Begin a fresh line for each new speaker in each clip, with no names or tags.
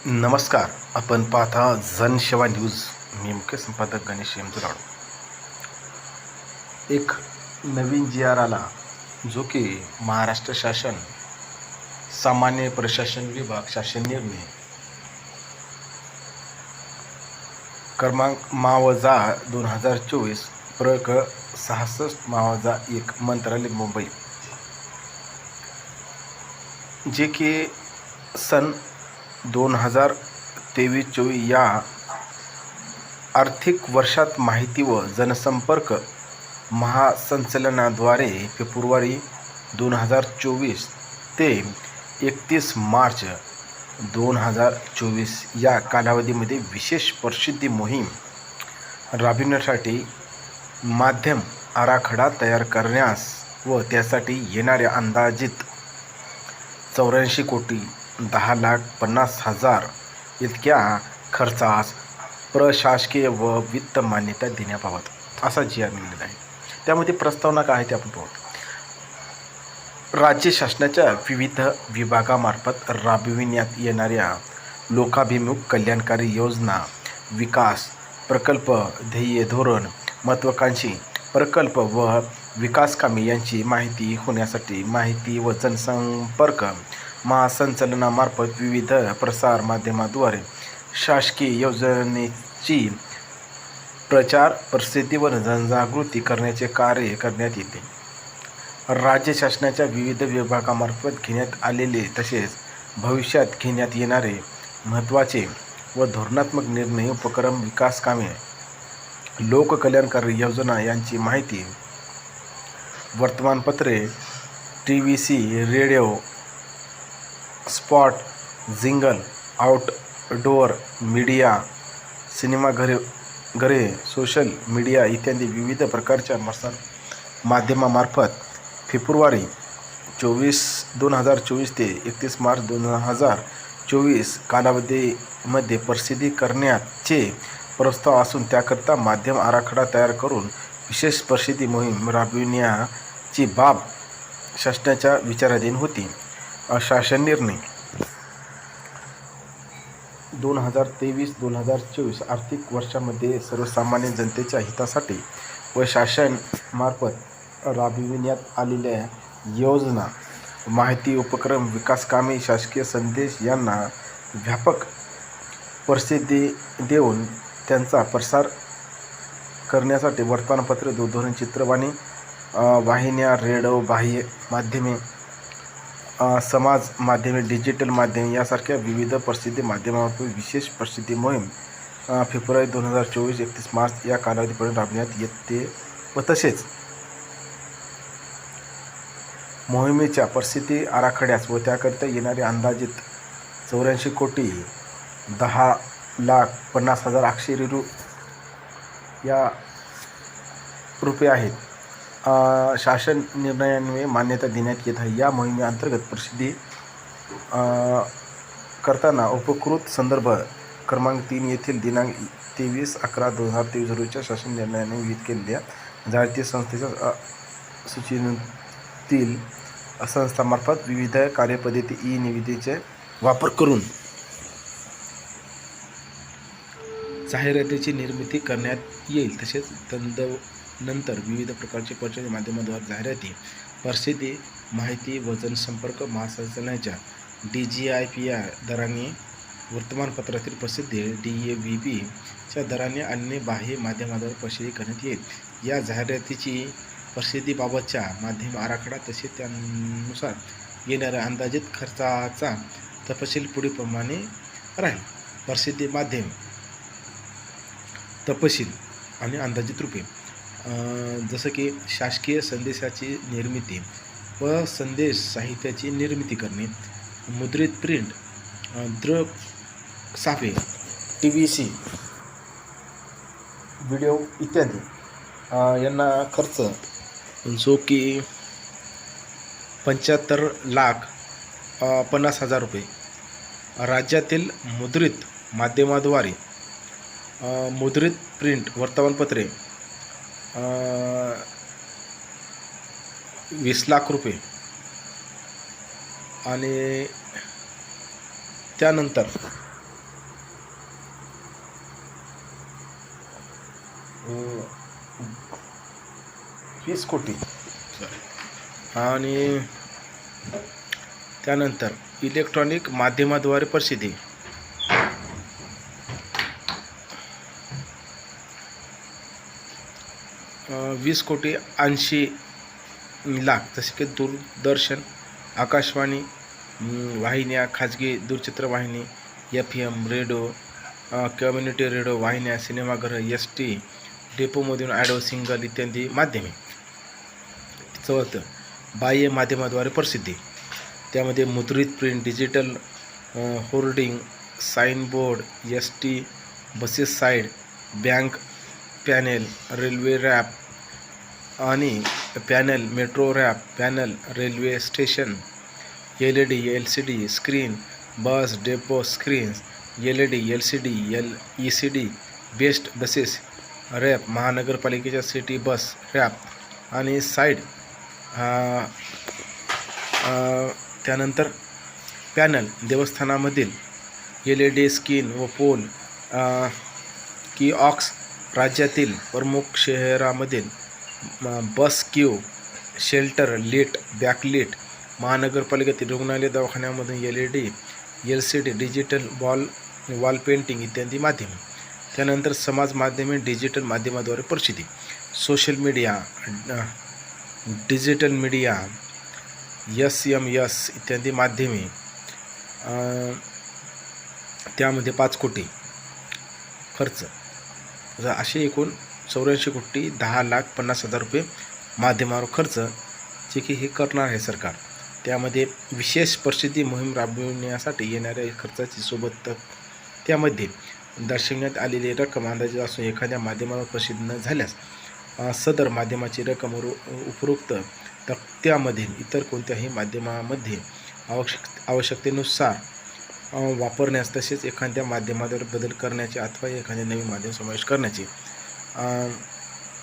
नमस्कार. आपण पाहता जनसेवा न्यूज. मी मुख्य संपादक गणेश यमजुराड. एक नवीन जी आर आला, जो की महाराष्ट्र शासन सामान्य प्रशासन विभाग शासन निर्णय क्रमांक मावजा 2024 प्रक 66 मावजा 1 मंत्रालय मुंबई, जे की सन 2023-24 या आर्थिक वर्षात माहिती व जनसंपर्क महासंचालनाद्वारे फेब्रुवारी 2024 ते 31 मार्च 2024 या कालावधीमध्ये विशेष प्रसिद्धी मोहीम राबविण्यासाठी माध्यम आराखडा तयार करण्यास व त्यासाठी येणाऱ्या अंदाजित 84,10,50,000 इतक्या खर्चास प्रशासकीय व वित्त मान्यता देण्याबाबत असा जी आर निघालेला आहे. त्यामध्ये प्रस्तावना काय आहे ते आपण पाहू. राज्य शासनाच्या विविध विभागामार्फत राबविण्यात येणाऱ्या लोकाभिमुख कल्याणकारी योजना, विकास प्रकल्प, ध्येय धोरण, महत्त्वाकांक्षी प्रकल्प व विकासकामे यांची माहिती होण्यासाठी माहिती व जनसंपर्क महासंचालनामार्फत विविध प्रसार माध्यमाद्वारे शासकीय योजनेची प्रचार, प्रसिद्धी व जनजागृती करण्याचे कार्य करण्यात येते. राज्य शासनाच्या विविध विभागामार्फत घेण्यात आलेले तसेच भविष्यात घेण्यात येणारे महत्त्वाचे व धोरणात्मक निर्णय, उपक्रम, विकासकामे, लोककल्याणकारी योजना यांची माहिती वर्तमानपत्रे, TVC, radio spot, jingle, outdoor media, सिनेमाघरे, सोशल मीडिया इत्यादी विविध प्रकारच्या माध्यमामार्फत फेब्रुवारी 2024 ते 31 मार्च 2024 कालावधीमध्ये प्रसिद्धी करण्याचे प्रस्ताव असून त्याकरिता माध्यम आराखडा तयार करून विशेष प्रसिद्धी मोहीम राबविण्याची बाब शासनाच्या विचाराधीन होती. शासन निर्णय 2023-2024 आर्थिक वर्षामध्ये सर्वसामान्य जनतेच्या हितासाठी व शासनामार्फत राबविण्यात आलेल्या योजना, माहिती, उपक्रम, विकासकामे, शासकीय संदेश यांना व्यापक प्रसिद्धी देऊन त्यांचा प्रसार करण्यासाठी वर्तमानपत्रे, दूरध्वनी, चित्रवाणी वाहिन्या, रेडिओ, बाह्य माध्यमे, समाज माध्यमे, डिजिटल माध्यमे यासारख्या विविध प्रसिद्धी माध्यमांवर विशेष प्रसिद्धी मोहीम फेब्रुवारी 2024 31 मार्च या कालावधीपर्यंत राबविण्यात येते व तसेच मोहिमेच्या प्रसिद्धी आराखड्यास व त्याकरिता येणारे अंदाजित 84,10,50,000 अक्षरी या रुपये आहेत. शासन निर्णयान्वये मान्यता देण्यात येत आहे. या मोहिमेअंतर्गत प्रसिद्धी करताना उपकृत संदर्भ क्रमांक 3 येथील दिनांक 23/11/2023 रोजीच्या शासन निर्णयाने विहित केलेल्या जाहीराती संस्थेच्या सूचीतील संस्थांमार्फत विविध कार्यपद्धती ई-निविदेचे वापर करून जाहिरातीची निर्मिती करण्यात येईल. तसेच नंतर विविध प्रकारचे प्रचार माध्यमाद्वारे जाहिराती, प्रसिद्धी, माहिती व जनसंपर्क महासंचालनाच्या DGIPR दराने, वर्तमानपत्रातील प्रसिद्धी DAVP च्या दराने अन्य बाह्य माध्यमाद्वारे प्रसिद्धी करण्यात येईल. या जाहिरातीची प्रसिद्धीबाबतच्या माध्यम आराखडा तसेच त्यानुसार येणाऱ्या अंदाजित खर्चाचा तपशील पुढीलप्रमाणे राहील. प्रसिद्धी माध्यम तपशील आणि अंदाजित रुपये, जसं की शासकीय संदेशाची निर्मिती व संदेश साहित्याची निर्मिती करणे, मुद्रित प्रिंट, दृकसाफे, TVC, व्हिडिओ इत्यादी यांना खर्च जो की 75,50,000 रुपये. राज्यातील मुद्रित माध्यमाद्वारे मुद्रित प्रिंट वर्तमानपत्रे 20 लाख रुपये आणि त्यानंतर 20 कोटी. आणि त्यानंतर इलेक्ट्रॉनिक माध्यमाद्वारे प्रसिद्धी 20,80,00,000, जसे की दूरदर्शन, आकाशवाणी वाहिन्या, खाजगी दूरचित्रवाहिनी, FM रेडिओ, कम्युनिटी रेडिओ वाहिन्या, सिनेमागृह, ST डेपोमधून ॲडो सिंगल इत्यादी माध्यमे. 4. बाह्य माध्यमाद्वारे प्रसिद्धी, त्यामध्ये मुद्रित print, digital hoarding, signboard, ST buses side, bank panel, railway wrap आणि panel, metro wrap panel, railway station, LED LCD screen, bus depot screens, LED LCD ECD BEST buses, wrap महानगरपालिकेच्या सिटी बस रॅप आणि side. त्यानंतर panel, देवस्थानामधील LED screen व pole, kiosks, राज्यातील प्रमुख शहरामधील bus queue, shelter, lit, backlit, महानगरपालिकेतील रुग्णालय, दवाखान्यामधून LED LCD digital wall painting इत्यादी माध्यमे. त्यानंतर समाज माध्यमे, डिजिटल माध्यमाद्वारे प्रसिद्धी, social media, digital media, SMS इत्यादी माध्यमे. त्यामध्ये 5 कोटी खर्च. असे एकूण 84,10,50,000 रुपये माध्यमावर खर्च, जे की हे करणार आहे सरकार. त्यामध्ये विशेष प्रसिद्धी मोहीम राबविण्यासाठी येणाऱ्या खर्चाची सोबत त्यामध्ये दर्शविण्यात आलेली रक्कम अंदाजे असून एखाद्या माध्यमावर प्रसिद्ध न झाल्यास सदर माध्यमाची रक्कम उपरोक्त तक्त्यामधील इतर कोणत्याही माध्यमामध्ये आवश्यकतेनुसार वापरण्यास, तसेच एखाद्या माध्यमावर बदल करण्याचे अथवा एखादे नवीन माध्यम समावेश करण्याचे,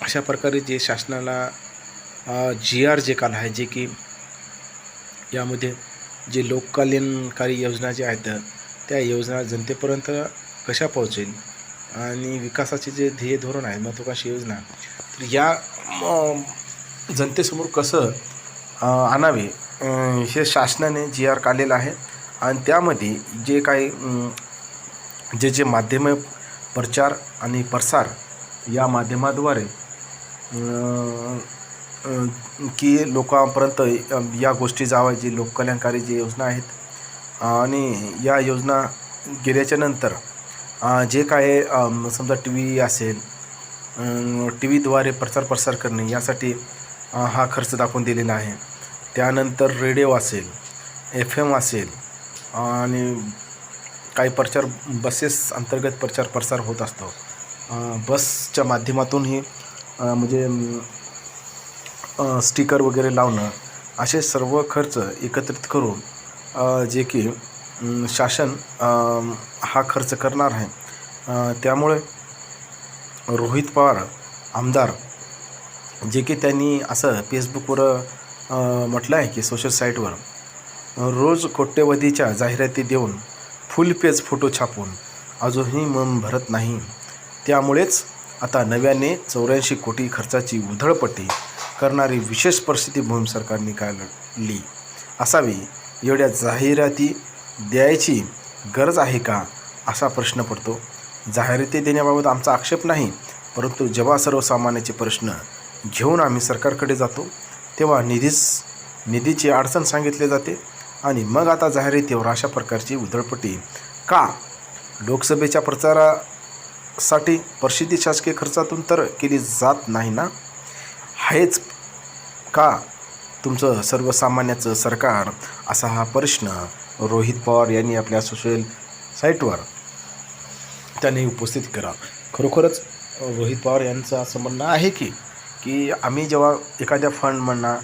अशा प्रकारे जे शासनाला GR जे काल आहे, जे की यामध्ये जे लोककल्याणकारी योजना ज्या आहेत त्या योजना जनतेपर्यंत कशा पोहोचेल आणि विकासाचे जे ध्येय धोरण आहे, महत्त्वाकांक्षी योजना, तर या जनतेसमोर कसं आणावे हे शासनाने GR काढलेलं आहे. आणि त्यामध्ये जे काही जे माध्यम प्रचार आणि प्रसार या माध्यमाद्वारे की लोकांपर्यंत या गोष्टी जाव्या, जे लोककल्याणकारी जे योजना आहेत, आणि या योजना गेल्याच्या नंतर जे काय समजा TV असेल, TVद्वारे प्रसार करणे यासाठी हा खर्च दाखवून दिलेला आहे. त्यानंतर रेडिओ असेल, FM असेल आणि काही प्रचार बसेस अंतर्गत प्रसार होत असतो. बसच्या माध्यमातूनही म्हणजे स्टिकर वगैरे लावणं, असे सर्व खर्च एकत्रित करून जे की शासन हा खर्च करणार आहे. त्यामुळे रोहित पवार आमदार, जे की त्यांनी असं फेसबुकवर म्हटलं आहे की सोशल साईटवर, रोज कोट्यवधीच्या जाहिराती देऊन फुल पेज फोटो छापून अजूनही मन भरत नाही. त्यामुळेच आता नव्याने 84 कोटी खर्चाची उधळपट्टी करणारी विशेष परिस्थिती मोहीम सरकारने काढली असावी. एवढ्या जाहिराती द्यायची गरज आहे का, असा प्रश्न पडतो. जाहिराती देण्याबाबत आमचा आक्षेप नाही, परंतु जेव्हा सर्वसामान्याचे प्रश्न घेऊन आम्ही सरकारकडे जातो तेव्हा निधीची अडचण सांगितली जाते आणि मग आता जाहिरातीवर अशा प्रकारची उधळपट्टी का? लोकसभेच्या प्रचारासाठी प्रसिद्धी शासकीय खर्चातून तर केली जात नाही ना. हेच का तुमचं सर्वसामान्याचं सरकार, असा हा प्रश्न रोहित पवार यांनी आपल्या सोशल साईटवर त्यांनी उपस्थित करा. खरोखरच रोहित पवार यांचं असं म्हणणं आहे की आम्ही जेव्हा एखाद्या फंड म्हणा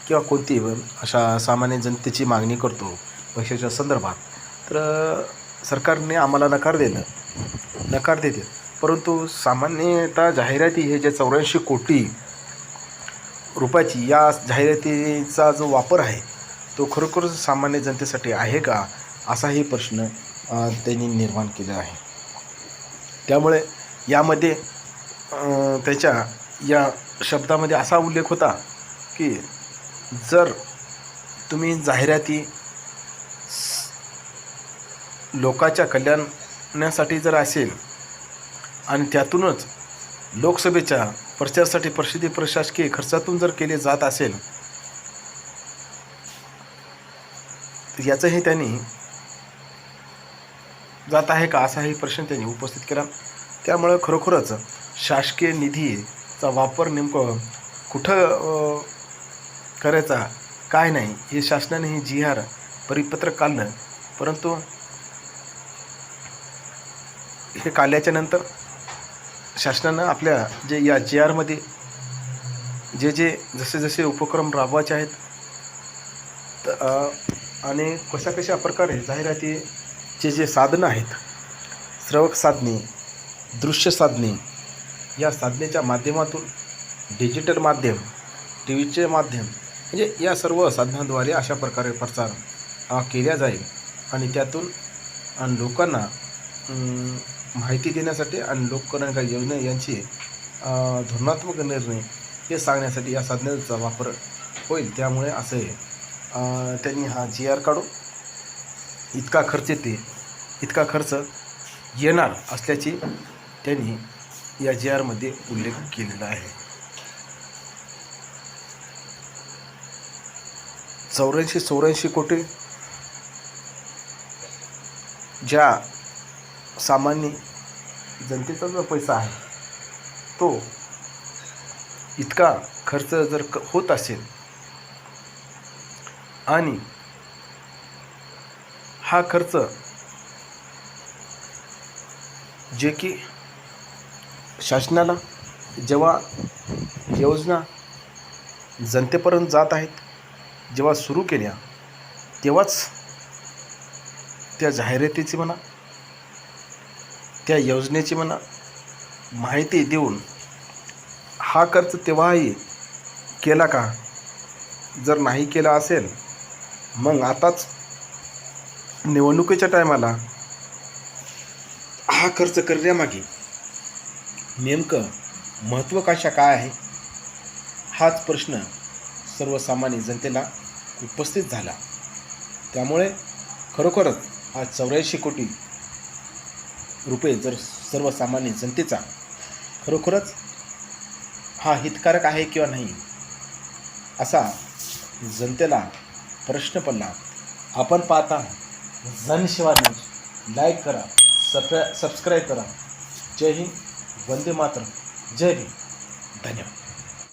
किंवा कोणतीही अशा सामान्य जनतेची मागणी करतो पैशाच्या संदर्भात, तर सरकारने आम्हाला नकार देते. परंतु सामान्यतः जाहिराती हे जे 84 कोटी रुपयाची या जाहिरातीचा जो वापर आहे तो खरोखरच सामान्य जनतेसाठी आहे का, असाही प्रश्न त्यांनी निर्माण केला आहे. त्यामुळे यामध्ये त्याच्या या शब्दामध्ये असा उल्लेख होता की जर तुम्ही जाहिराती लोकांच्या कल्याणासाठी जर असेल आणि त्यातूनच लोकसभेच्या प्रचारासाठी प्रसिद्धी प्रशासकीय खर्चातून जर केले जात असेल तर याचंही त्यांनी जात आहे का असाही प्रश्न त्यांनी उपस्थित केला. त्यामुळं खरोखरच शासकीय निधीचा वापर नेमकं कुठं करायचा काय नाही हे शासनाने ही GR परिपत्रक काढलं, परंतु हे काढल्याच्या नंतर शासनानं आपल्या जे या GRमध्ये जे जसे जसे उपक्रम राबवायचे आहेत आणि कशा प्रकारे जाहिरातीचे जे साधनं आहेत, श्रवक साधने, दृश्य साधने, या साधनेच्या माध्यमातून डिजिटल माध्यम, TV माध्यम, म्हणजे या सर्व साधनांद्वारे अशा प्रकारे प्रचार केला जाईल आणि त्यातून लोकांना माहिती देण्यासाठी आणि लोककल्याणकारी योजना यांची धोरणात्मक निर्णय हे सांगण्यासाठी या साधनांचा वापर होईल. त्यामुळे असे त्यांनी हा GR काढून इतका खर्च येते, इतका खर्च येणार असल्याची त्यांनी या GRमध्ये उल्लेख केलेला आहे. 84 कोटी ज्या सामान्य जनतेचा जो पैसा आहे तो इतका खर्च जर होत असेल आणि हा खर्च जे की शासनाला जेव्हा योजना जनतेपर्यंत जात आहेत, जेव्हा सुरू केल्या तेव्हाच त्या जाहिरातीची म्हणा, त्या योजनेची म्हणा माहिती देऊन हा खर्च तेव्हाही केला का? जर नाही केला असेल मग आताच निवडणुकीच्या टायमाला हा खर्च करण्यामागे नेमकं महत्त्वाकांक्षा काय आहे हाच प्रश्न सर्वसामान्य जनतेला उपस्थित झाला. त्यामुळे खरोखरच हा 84 कोटी रुपये जर सर्वसामान्य जनतेचा खरोखरच हा हितकारक आहे किंवा नाही असा जनतेला प्रश्न पडला. आपण पाहता जनसेवा न्यूज, लाईक करा, सबस्क्राईब करा. जय हिंद, वंदे मातरम, जय भीम, धन्यवाद.